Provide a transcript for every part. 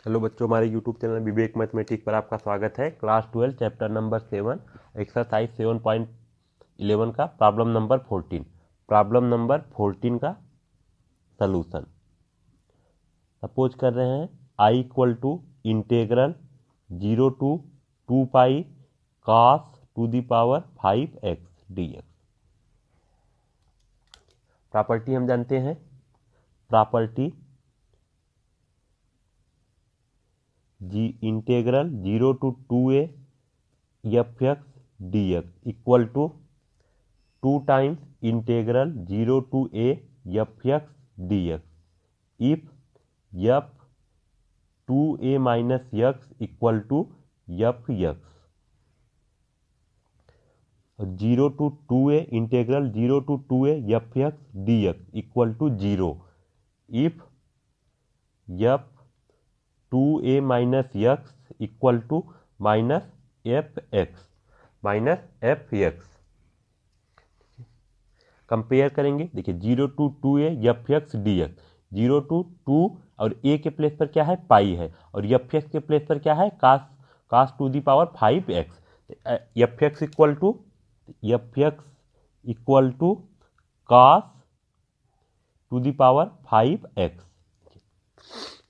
Hello बच्चों, हमारे YouTube channel विवेक mathematics पर आपका स्वागत है। क्लास 12 चैप्टर नंबर 7 एक्सरसाइज 7.11 का प्रॉब्लम नंबर 14 का सलूशन। सपोज कर रहे हैं I equal to integral 0 to 2 pi cos to the power 5x dx। Property हम जानते हैं, property integral 0 to 2a fx dx equal to 2 times integral 0 to a fx dx if f 2a minus x equal to fx। 0 to 2a integral 0 to 2a fx dx equal to 0 if f 2a minus x equal to minus fx। Compare करेंगे, देखिए 0 to 2a fx dx, 0 to 2 और a के place पर क्या है, pi है, और fx के प्लेस पर क्या है, cos to the power 5x। fx equal to cos to the power 5x।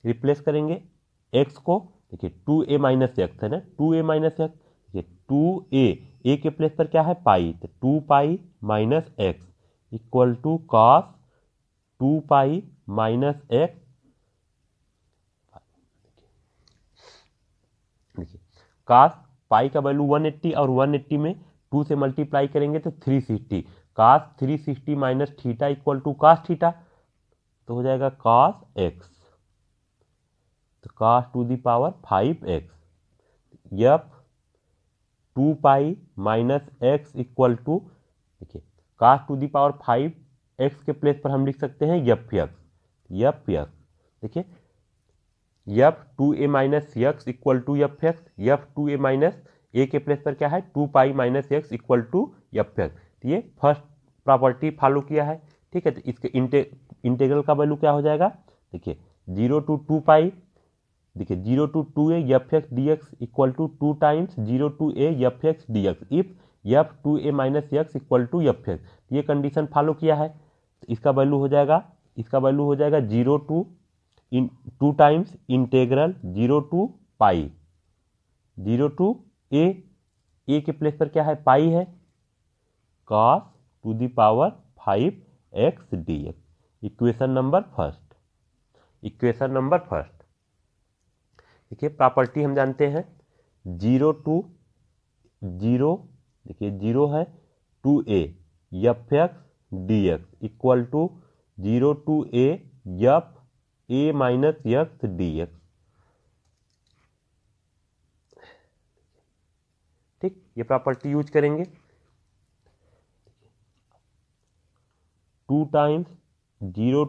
Replace करेंगे x को, देखिए 2a माइनस एक्स है ना, 2a माइनस एक्स, देखिए 2a के प्लेस पर क्या है, पाई, तो 2 pi minus x equal to cos 2 pi minus x. देखिए कॉस पाई का वैल्यू 180 और 180 में 2 से मल्टीप्लाई करेंगे तो 360, cos 360 minus theta equal to cos theta, तो हो जाएगा कॉस एक्स, तो cos to the power 5x। F 2 pi minus x equal to, देखिए cos to the power 5x के प्लेस पर हम लिख सकते हैं यफ। देखिए F 2a minus x equal to F, F 2a minus A के प्लेस पर क्या है, 2 pi minus x equal to F. तो ये फर्स्ट प्रॉपर्टी फॉलो किया है, ठीक है। तो इसके इंटेग्रल का वैल्यू क्या हो जाएगा, देखिए 0 टू 2 पाई, देखिए 0 to 2a fx dx equal to 2 times 0 to a fx dx if f 2a minus x equal to fx। ये कंडीशन फॉलो किया है, तो इसका वैल्यू हो जाएगा 0 to 2 times integral 0 to pi, 0 to a के place पर क्या है, पाई है, cos to the power 5x dx। Equation number first. देखिए प्रॉपर्टी हम जानते हैं 0 टू 0, देखिए 0 है 2a fx dx equal to 0 to a f a minus x dx। ठीक, ये प्रॉपर्टी यूज करेंगे। 2 times 0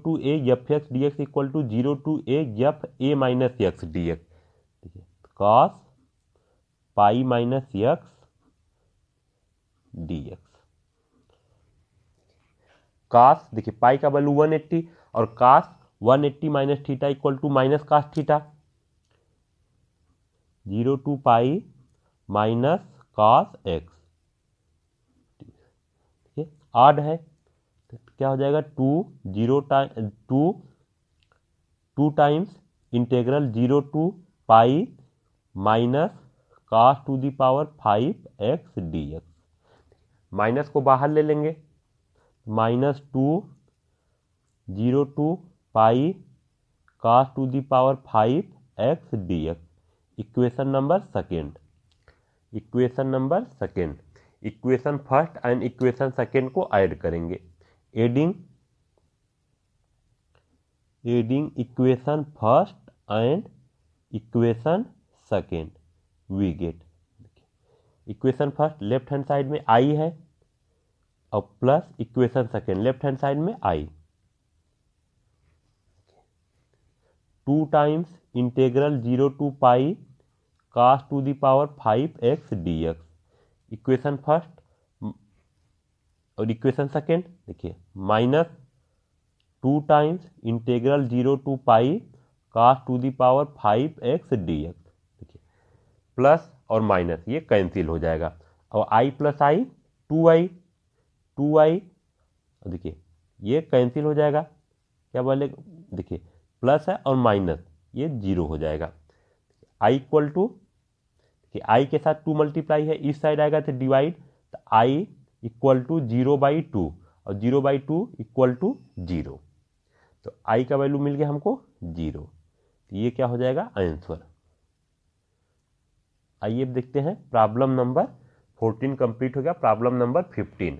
to a fx dx equal to 0 to a f a minus x dx, देखिए cos pi minus x dx। cos, देखिए पाई का value 180 और cos 180 minus theta equal to minus cos theta, 0 to pi minus cos x, ठीक है। Odd है तो क्या हो जाएगा, 2 times integral 0 to pi minus cos to the power 5x dx। Minus को बाहर ले लेंगे, -2 0 to pi cos to the power 5x dx। Equation number second, equation first and equation second को ऐड करेंगे। Adding equation first and equation second we get, equation first left hand side में आई है और plus equation second left hand side में आई, 2 times integral 0 to pi cos to the power 5x dx। Equation first और equation second, देखिए 2 times integral 0 to pi cos to the power 5x dx। देखिए plus और minus ये cancel हो जाएगा और i प्लस आई 2i देखिए ये कैंसिल हो जाएगा, क्या बोले देखिए प्लस है और माइनस ये 0 हो जाएगा। i इक्वल टू कि i के साथ 2 मल्टीप्लाई है, इस साइड आएगा तो डिवाइड, तो i इक्वल टू 0/2 और 0/2 इक्वल टू 0, तो i का वैल्यू मिल गया हमको 0, तो ये क्या हो जाएगा आंसर। आइए अब देखते हैं प्रॉब्लम नंबर 14 कंप्लीट हो गया। प्रॉब्लम नंबर 15,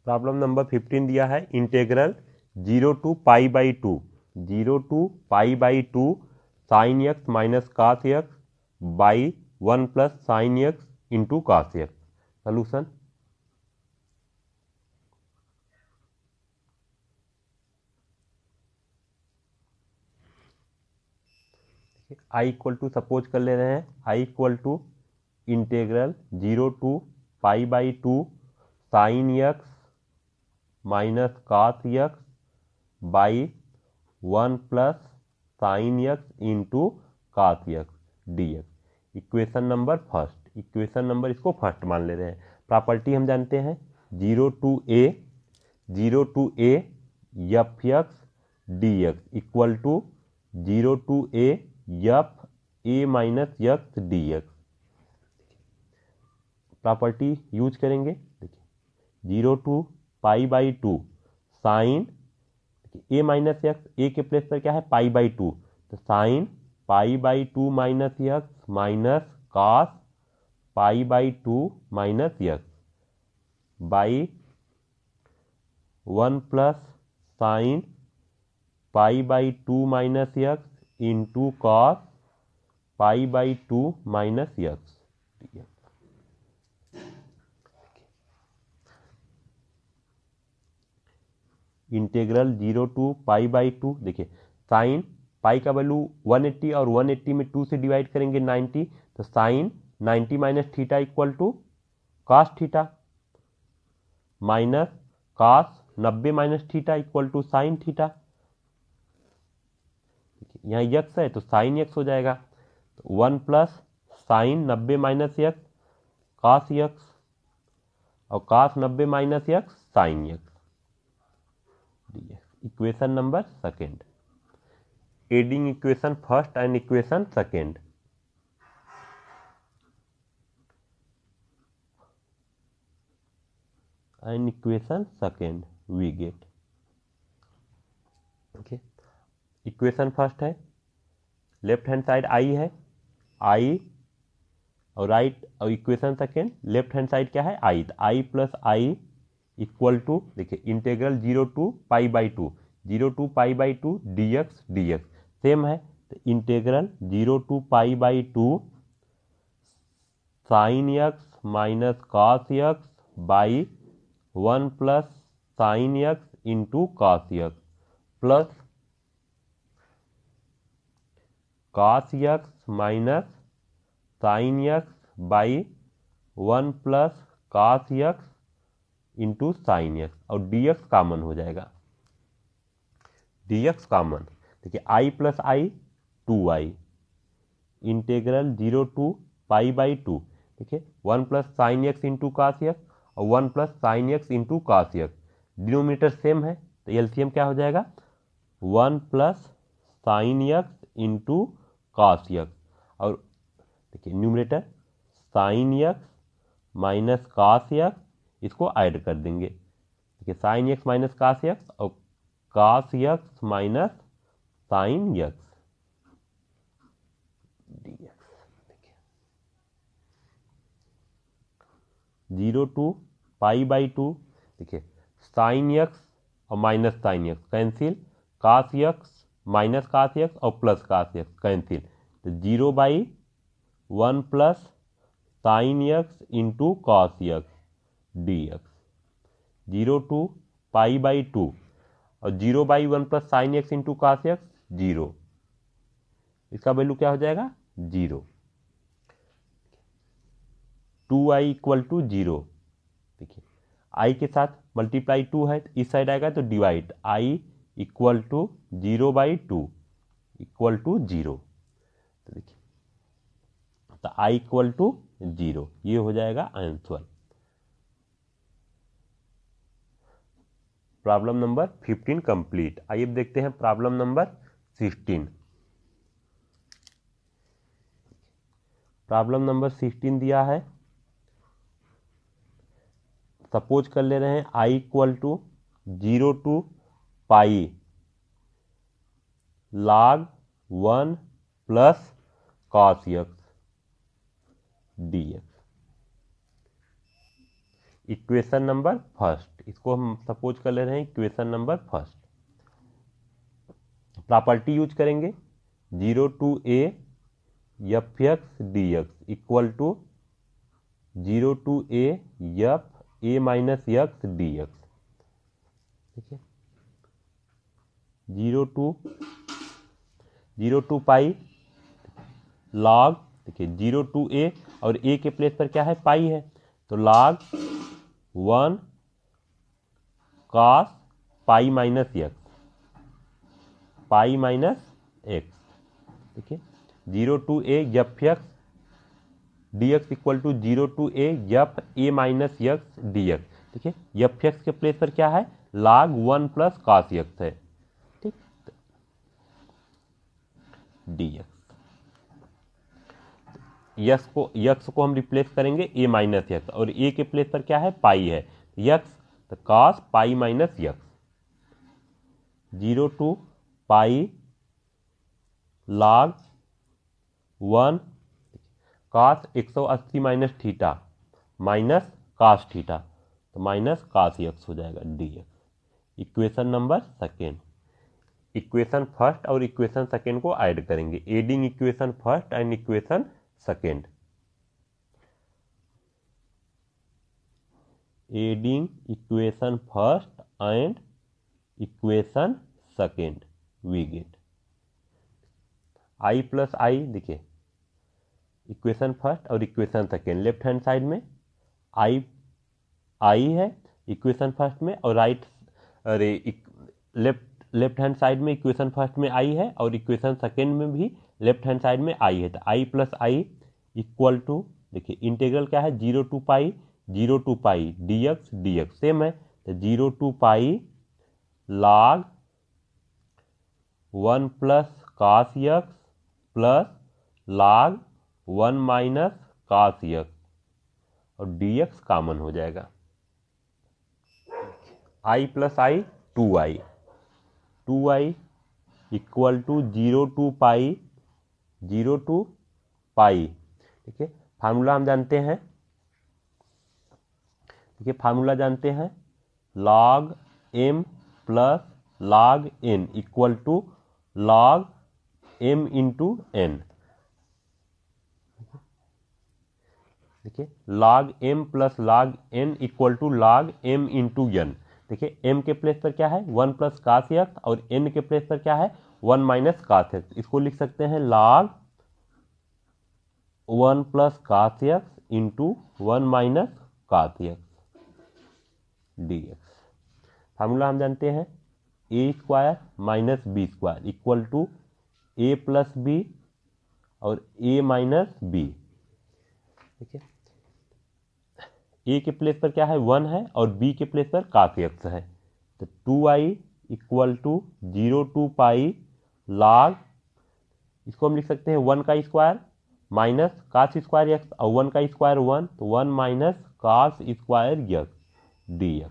प्रॉब्लम नंबर 15 दिया है integral 0 to pi sine X minus cos X by 1 plus sine x into cos X. Solution I equal to suppose कर ले रहे हैं, I equal to integral 0 to pi sine X minus cos X by 1 plus sine x into cos X dx। Equation number first, equation number इसको first मान ले रहे हैं। Property हम जानते हैं 0 to A f x dx equal to 0 to A F A minus x dx। Property use करेंगे, देखिए 0 to pi sine A minus x, A के प्लेस पर क्या है पाई/2, तो sine pi minus X minus cos pi minus x by 1 plus sine pi minus X into cos pi minus X. Integral 0 to pi, देखिए sine पाई का value 180 और 180 में 2 से डिवाइड करेंगे 90, तो sine 90 minus theta equal to cos theta minus cos 90 minus theta equal to sine theta. यहाँ X है तो साइन एक्स हो जाएगा, तो 1 plus sine 90 minus X cos X और cos 90 minus X sine X. Equation number second, adding equation first and equation second. And equation second we get, okay equation first है left hand side I है, I और right, और equation second left hand side क्या है I, I plus I equal to देखिए integral 0 to pi dx same है, तो integral 0 to pi sine X minus cos X by 1 plus sine x into cos X plus cos X minus sine X by 1 plus cos X into sine x और dx common हो जाएगा, dx common, देखिए i plus I 2i integral 0 to pi, देखिए 1 plus sine x into cos X और 1 plus sine x into cos X, denominator same है तो LCM क्या हो जाएगा 1 plus sine x into cos X और देखिए numerator sine X minus cos X, इसको ऐड कर देंगे, देखिए sine X minus cos X और cos X minus sine X dx। देखिए 0 टू पाई/2, देखिए साइन एक्स और minus sine X cancel, cos X minus cos X और plus cos X cancel, तो 0/1 plus sine x into cos X dx। 0 to pi और 0/1 plus sine x into cos X 0, इसका value क्या हो जाएगा 0। 2i equal to 0, देखिए आई के साथ मल्टीप्लाई 2 है, तो इस साइड आएगा तो divide, I equal to 0/2 equal to 0। तो देखिए, तो आई इक्वल टू 0, ये हो जाएगा आंसर। Problem number 15 complete. आइए अब देखते हैं प्रॉब्लम नंबर 16। प्रॉब्लम नंबर 16 दिया है, सपोज कर ले रहे हैं I equal to 0 to pi log 1 plus cos x dx। Equation number first, इसको हम सपोज कर ले रहे हैं equation number first. Property use करेंगे 0 to a F x D x equal to 0 to a F a minus x D x. ठीक है, 0 to pi log, देखिए 0 टू a और a के प्लेस पर क्या है, पाई है, तो log 1 cos pi minus X, pi minus x. देखिए 0 to a F x D x equal to 0 to a F a minus x D x. देखिए एफ एक्स के प्लेस पर क्या है, log 1 प्लस cos एक्स है, ठीक, D x. X को हम रिप्लेस करेंगे a माइनस एक्स, और a के प्लेस पर क्या है, पाई है, यक्स, तो cos pi minus x, 0 to pi log 1 cos 180 minus theta minus cos theta, तो माइनस cos एक्स हो जाएगा dx। Equation number second, equation first और इक्वेशन सेकेंड को ऐड करेंगे, adding equation first and equation second, adding equation first and equation second, we get I plus I. देखिए equation first और equation second, left hand side में आई है equation first में, और राइट अरे लेफ्ट हैंड साइड में इक्वेशन फर्स्ट में आई है और इक्वेशन सेकेंड में भी लेफ्ट हैंड साइड में आई है, तो I plus I equal to, देखिए इंटीग्रल क्या है, 0 to pi d x same है, तो 0 to pi log 1 plus cos एक्स plus log 1 minus cos x, और dx कॉमन हो जाएगा, i plus I 2i equal to 0 to pi ठीक है। फार्मूला हम जानते हैं, देखिए फार्मूला जानते हैं, log m plus log n equal to log m into n। देखिए log m plus log n equal to log m into n। देखिए m के प्लेस पर क्या है, 1 प्लस cos x, और n के प्लेस पर क्या है, 1 माइनस cos x। इसको लिख सकते हैं log 1 plus cos x into 1 minus cos x dx। Formula हम जानते हैं a square minus B square equal to a plus B और a माइनस बी। ठीक है, a के प्लेस पर क्या है, 1 है, और b के प्लेस पर cos x है, तो 2i equal to 0 to pi log, इसको हम लिख सकते हैं 1 का square minus cos square X, और 1 का स्क्वायर 1, तो 1 minus cos square X dx,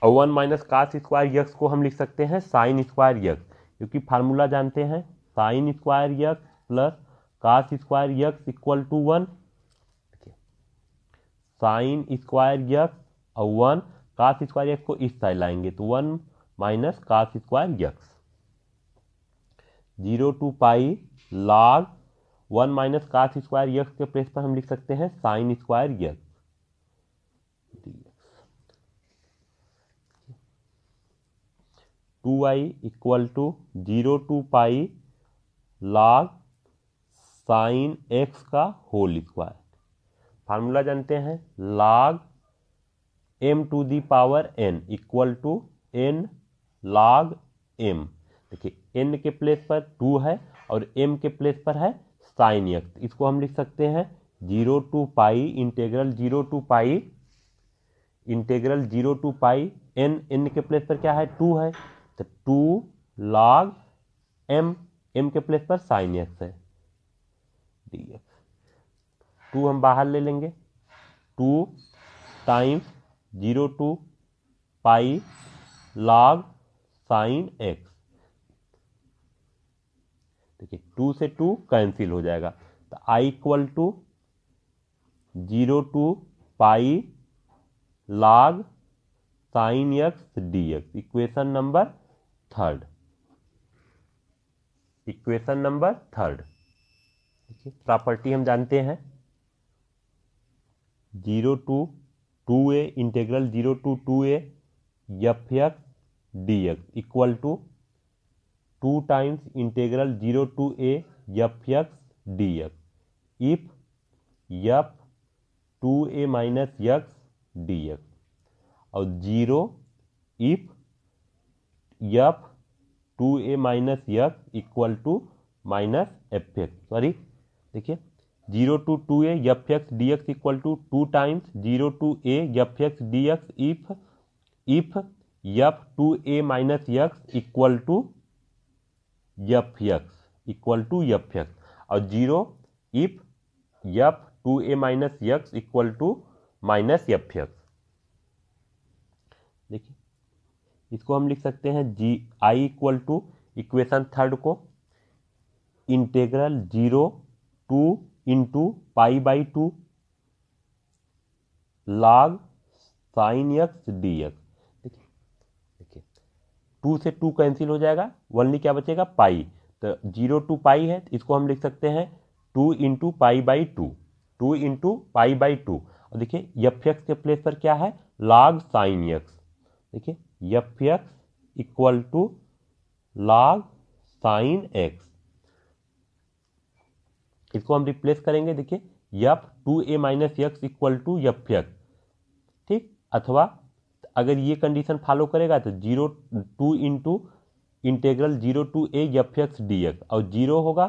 और 1 माइनस cos स्क्वायर एक्स को हम लिख सकते हैं साइन स्क्वायर एक्स, क्योंकि फार्मूला जानते हैं sine square X plus cos square X equal to 1, sine square X और 1 cos स्क्वायर एक्स को इस साइड लाएंगे, तो 1 minus cos square X, 0 to pi log 1 minus cos square X के place पर हम लिख सकते हैं sine square X dx। 2i equal to 0 to pi log sine X का होल स्क्वायर। फार्मूला जानते हैं log m to the power n equal to n log m। देखिए n के प्लेस पर 2 है और m के प्लेस पर है साइन x। इसको हम लिख सकते हैं 0 to pi integral 0 to pi n के प्लेस पर क्या है 2 है, तो 2 log m के प्लेस पर साइन x है dx। 2 हम बाहर ले लेंगे, 2 times 0 to pi log sine x। देखिए 2 से 2 कैंसिल हो जाएगा, तो i equal to 0 to pi log sine x dx। Equation number third. देखिए प्रॉपर्टी हम जानते हैं 0 to 2a integral 0 to 2a f x dx equal to 2 times integral 0 to a F x dx if f 2a minus x dx और 0 if f 2a minus x equal to minus f x. Sorry देखिए 0 to 2a f x dx equal to 2 times 0 to a F x dx if f 2a minus x equal to F x और 0 if f 2a minus x equal to minus f x. देखिए इसको हम लिख सकते हैं i equal to equation third को integral 0 to into pi by 2 log sine x dx। देखिए 2 से 2 कैंसिल हो जाएगा, ओनली क्या बचेगा पाई, तो 0 टू पाई है, इसको हम लिख सकते हैं 2 into pi by 2, 2 into pi by 2। और देखिए एफ एक्स के प्लेस पर क्या है log साइन x। देखिए F X equal to log sine x। इसको हम रिप्लेस करेंगे, देखिए F 2a minus x equal to F X, ठीक। अथवा अगर ये कंडीशन फॉलो करेगा तो 2 into integral 0 to a F x dx और 0 होगा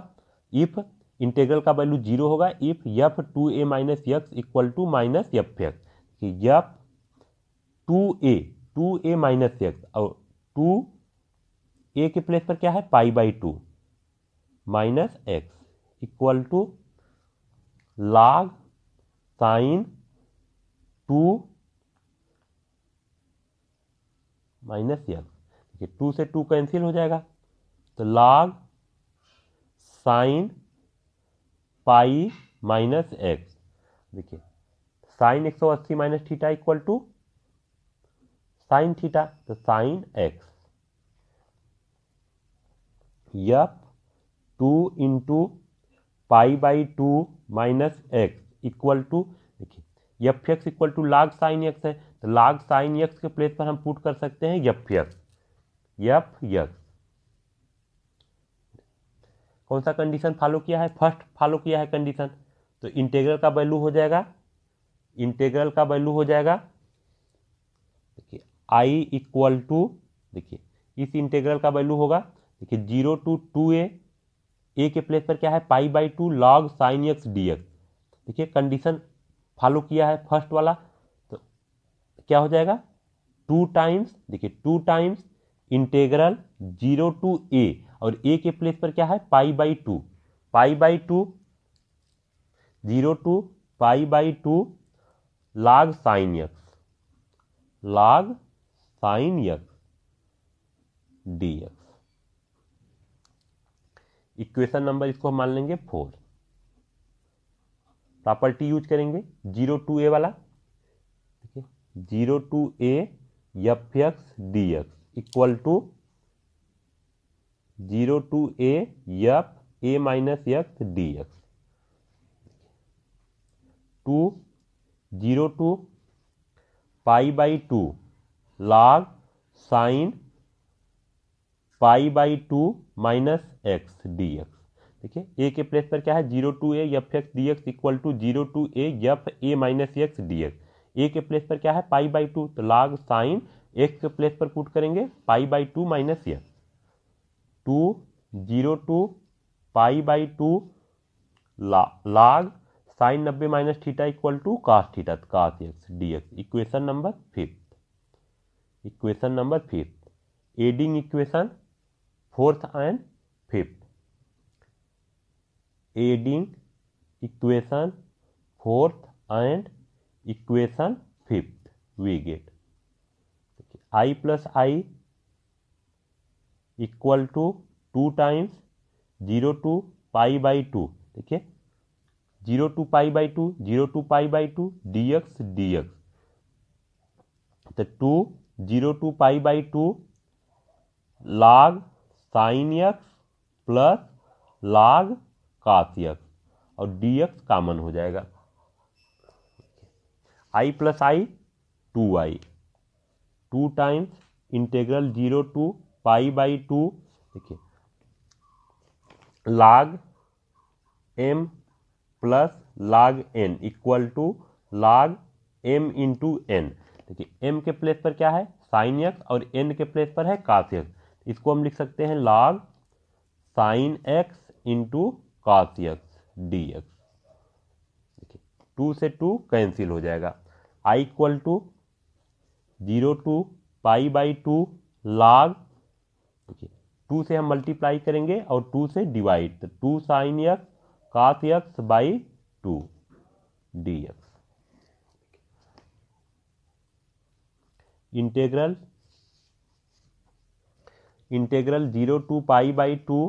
इफ इंटीग्रल का वैल्यू 0 होगा if f 2a minus x equal to minus f x. F 2a minus x और 2a के प्लेस पर क्या है pi by 2 minus x equal to log sine 2 minus x. देखिए 2 से 2 कैंसिल हो जाएगा, तो log sine pi minus x. देखिए sine 180 minus theta equal to sine theta, तो sine x. F 2 into pi by 2 minus x equal to, देखिए F X equal to log sine X है, तो log साइन एक्स के place पर हम put कर सकते हैं एफ एक्स। कौन सा कंडीशन फॉलो किया है, फर्स्ट फॉलो किया है कंडीशन, तो इंटीग्रल का वैल्यू हो जाएगा देखिए आई इक्वल टू, देखिए इस इंटीग्रल का वैल्यू होगा, देखिए 0 टू 2a के प्लेस पर क्या है pi by 2 log sine X dx। देखिए कंडीशन फॉलो किया है फर्स्ट वाला, तो क्या हो जाएगा 2 टाइम्स, देखिए 2 टाइम्स इंटीग्रल 0 टू a और a के प्लेस पर क्या है pi by 2 0 to pi by 2 log sine x dx। Equation number इसको हम मान लेंगे 4। प्रॉपर्टी यूज करेंगे 0 टू a वाला, ठीक है 0 to a F x dx equal to 0 to a F a minus x dx। 0 to pi by 2 log sine pi by 2 minus x dx। देखिए a के प्लेस पर क्या है 0 to a F x dx equal to 0 to a F a minus x dx। A के place पर क्या है π/2, तो log साइन एक्स के प्लेस पर पुट करेंगे π/2 minus x, 2 0 to π/2 log sine 90 minus theta equal to cos theta, cos x dx। Equation number 5th adding equation 4th and 5th, adding equation 4th and equation 5th we get i plus I equal to 2 times 0 to π/2, देखिए 0 to π/2 0 to π/2 dx, तो 2 0 to π/2 log sine x plus log cos x और dx common हो जाएगा। i plus I 2i, 2 times integral 0 to π/2, देखिए log m plus log n equal to log m into n। देखिए m के place पर क्या है साइन एक्स और n के प्लेस पर है cos एक्स, इसको हम लिख सकते हैं log sine x into cos x dx। देखिए 2 से 2 कैंसिल हो जाएगा, i equal to 0 to π/2 log, देखिए 2 से हम मल्टीप्लाई करेंगे और 2 से डिवाइड, तो 2 sine x cos x by 2 dx। Integral 0 to π/2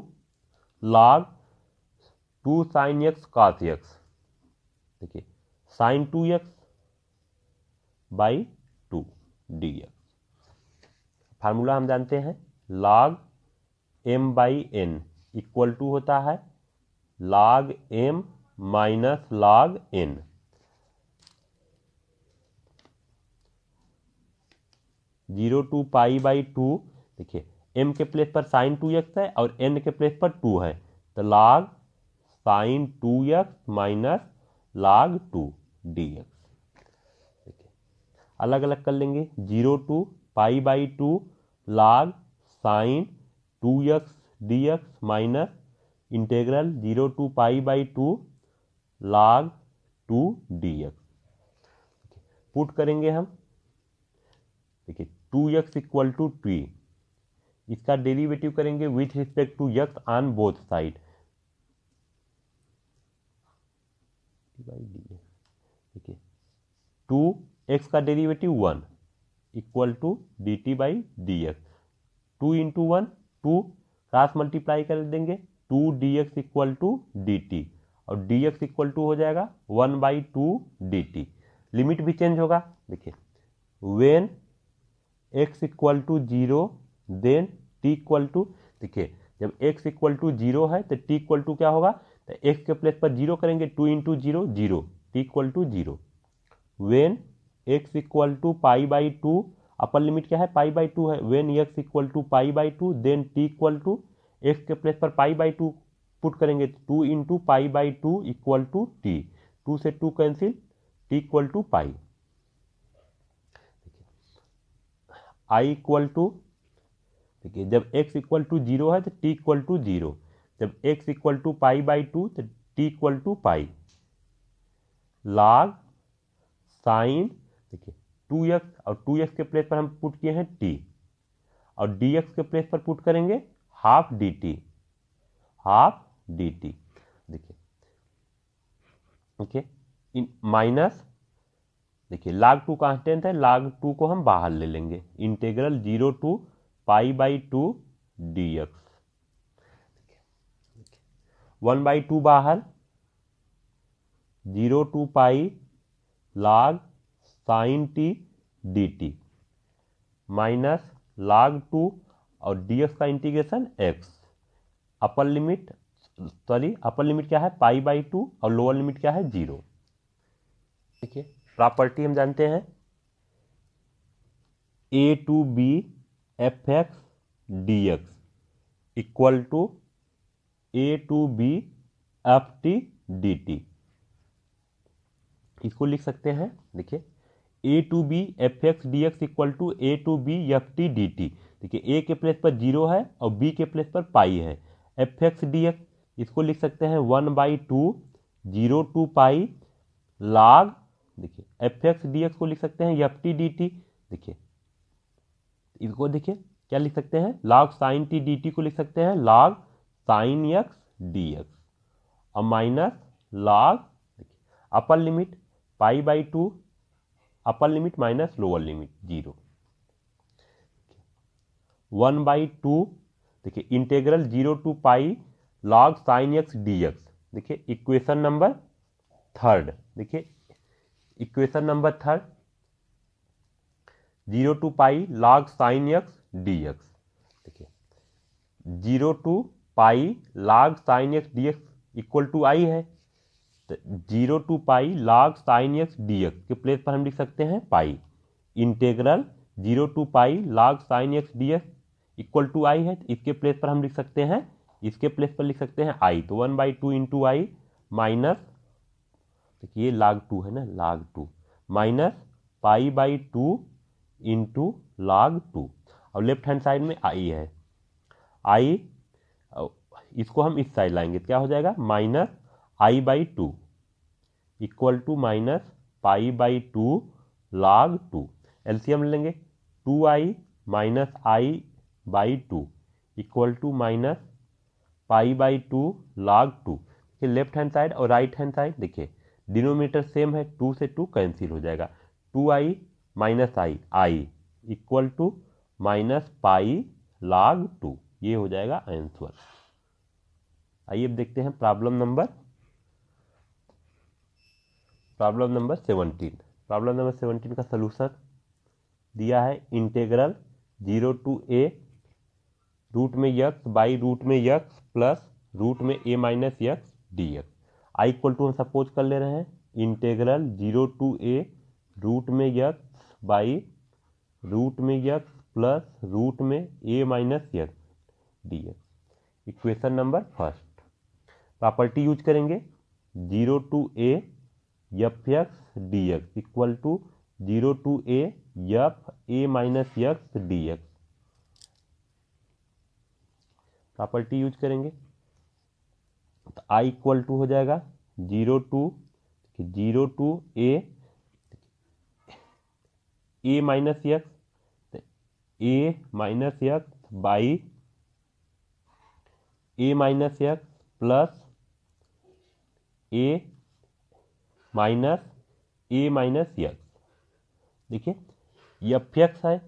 log 2 sine x cos x, देखिए sine 2x by 2 dx। Formula हम जानते हैं log m/n इक्वल टू होता है log m minus log n। Zero to π/2, देखिए m के place पर sign 2x है और n के प्लेस पर 2 है, तो log sine 2x minus log 2 dx। देखिए अलग अलग कर लेंगे, 0 to π/2 log sine 2x dx minus integral 0 to π/2 log 2 dx। Put करेंगे हम, देखिए 2x इक्वल टू 2, इसका डेरिवेटिव करेंगे with respect to x on both side, देखिए 2x का derivative 1 equal to dt/dx, 2 into 1 2, cross multiply कर देंगे 2 dx इक्वल टू dt और dx इक्वल टू हो जाएगा 1/2 dt। लिमिट भी चेंज होगा, देखिए when x equal to 0 then t equal to, देखिए जब x इक्वल टू 0 है तो t इक्वल टू क्या होगा, तो x के प्लेस पर 0 करेंगे, 2 into 0 0, t equal to 0। When x equal to π/2, upper limit क्या है π/2 है, when x equal to π/2 then t equal to, x के प्लेस पर π/2 पुट करेंगे, 2 इंटू π/2 इक्वल टू t, 2 से 2 cancel, t equal to pi. i equal to, देखिए जब x equal to 0 है तो t इक्वल टू 0, जब x इक्वल टू π/2 तो t equal to pi, log sine, देखिए 2x और 2x के प्लेस पर हम पुट किए हैं t और dx के प्लेस पर पुट करेंगे हाफ dt, देखिए ओके माइनस, देखिए log 2 कांस्टेंट है, log 2 को हम बाहर ले लेंगे, इंटेग्रल 0 टू π/2 dx, 1/2 बाहर, 0 to pi log sine t dt minus log 2 और dx का इंटीग्रेशन x, अपर लिमिट क्या है π/2 और लोअर लिमिट क्या है 0। देखिए प्रॉपर्टी हम जानते हैं a to b fx dx equal to a to b ft dt, इसको लिख सकते हैं, देखिए a to b f x D x equal to a to b f t d t. देखिए ए के प्लेस पर 0 है और बी के प्लेस पर पाई है। एफ एक्स डी एक्स इसको लिख सकते हैं 1/2 0 टू पाई log, देखिए एफ एक्स डी एक्स को लिख सकते हैं एफ टी डी टी। देखिए इसको देखिए क्या लिख सकते हैं, log sine t d t को लिख सकते हैं log sine x D x और माइनस log upper limit π/2 upper limit minus lower limit 0 1/2। देखिए integral 0 to pi log sine x D x. देखिए इक्वेशन नंबर थर्ड, देखिए equation number third 0 to pi log sine x D x. देखिए 0 to pi log sine x D x equal to I है, तो 0 to pi log sine x D x के place पर हम लिख सकते हैं pi. Integral 0 to pi log sine x D x equal to I है, तो इसके प्लेस पर हम लिख सकते हैं, इसके प्लेस पर लिख सकते हैं आई, तो 1/2 इंटू आई माइनस, देखिए ये log 2 है ना, log 2 माइनस π/2 इंटू log 2 और लेफ्ट हैंड साइड में आई है। आई इसको हम इस साइड लाएंगे, क्या हो जाएगा minus i/2 equal to minus π/2 log 2। LCM लेंगे 2i minus i/2 equal to minus π/2 log 2। देखिए लेफ्ट हैंड साइड और राइट हैंड साइड देखिए डिनोमिनेटर सेम है, 2 से 2 कैंसिल हो जाएगा, 2i minus i equal to minus pi log 2। ये हो जाएगा आंसर। आइए अब देखते हैं प्रॉब्लम नंबर 17। प्रॉब्लम नंबर 17 का सलूशन दिया है, इंटेग्रल 0 टू ए रूट में यक्स बाई रूट में यक्स प्लस रूट में a minus x d x. I equal to हम सपोज कर ले रहे हैं इंटेग्रल 0 टू ए रूट में यक्स बाई रूट में यक्स प्लस रूट में a minus x d x. Equation number first property use करेंगे 0 to A f x D x equal to 0 to A F A minus x D x. Property use करेंगे तो I equal to हो जाएगा 0 to a minus x, a minus x by a minus x plus a minus x. देखिए F x है,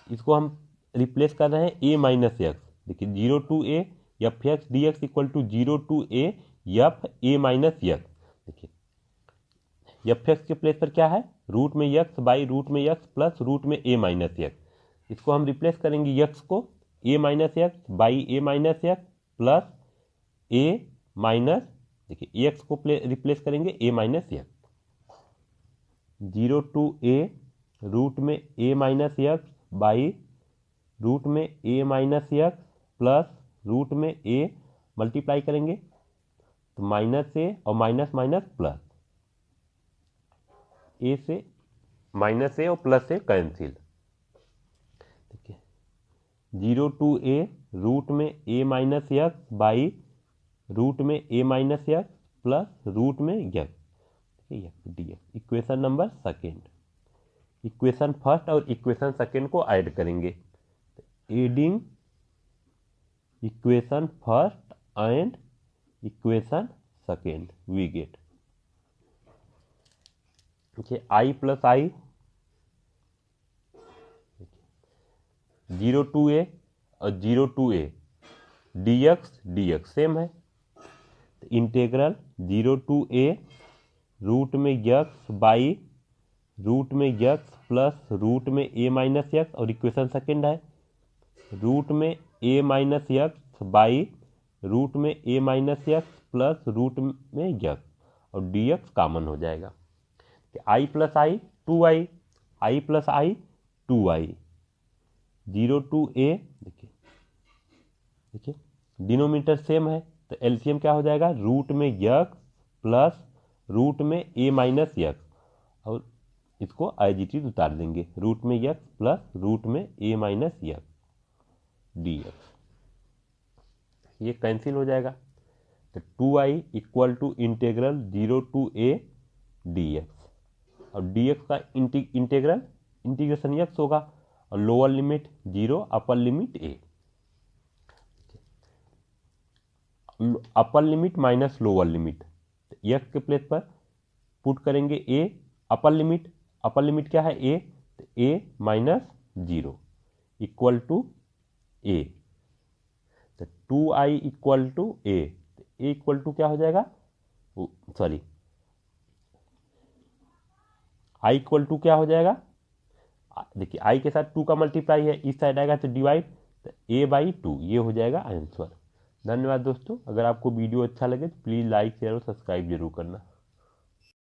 इसको हम replace कर रहे हैं ए माइनस एक्स। देखिए 0 to A f x D x equal to 0 to A F A minus x. देखिए F x के प्लेस पर क्या है, रूट में एक्स बाई रूट में एक्स प्लस रूट में ए माइनस एक्स। इसको हम रिप्लेस करेंगे एक्स को a minus x by a minus x plus a minus, देखिए एक्स को रिप्लेस करेंगे a minus x. 0 to a root में a minus x by root में a minus x plus root में ए मल्टीप्लाई करेंगे तो minus ए और minus minus plus, ए से माइनस ए और प्लस से कैंसिल। ठीक है 0 टू ए रूट में a minus x by root में a minus x plus root में x D x. Equation number second, equation first और इक्वेशन सेकेंड को ऐड करेंगे, adding equation first and equation second we get I plus I 0 to a और 0 to a d x same है, तो integral 0 to a root में x by root में x plus root में a minus x और equation second है root में a minus x by root में a minus x plus root में एक्स और डी एक्स कॉमन हो जाएगा। I plus I 2i, I plus I 2i 0 to a. देखिए डिनोमिनेटर सेम है तो एलसीएम क्या हो जाएगा, रूट में एक्स प्लस रूट में ए माइनस एक्स और इसको IGT उतार देंगे, रूट में x प्लस रूट में a माइनस x dx, ये कैंसिल हो जाएगा। तो 2i equal to integral 0 to a dx, और dx का इंटीग्रेशन x होगा, और lower limit 0 upper limit a, upper limit minus lower limit, x के प्लेस पर पुट करेंगे a, अपर लिमिट क्या है a, तो a minus 0 equal to a, तो 2i equal to a, a equal to क्या हो जाएगा, सॉरी i इक्वल टू क्या हो जाएगा, देखिए i के साथ 2 का मल्टीप्लाई है, इस साइड आएगा तो डिवाइड, तो a/2, ये हो जाएगा आंसर। धन्यवाद दोस्तों, अगर आपको वीडियो अच्छा लगे तो प्लीज़ लाइक शेयर और सब्सक्राइब जरूर करना।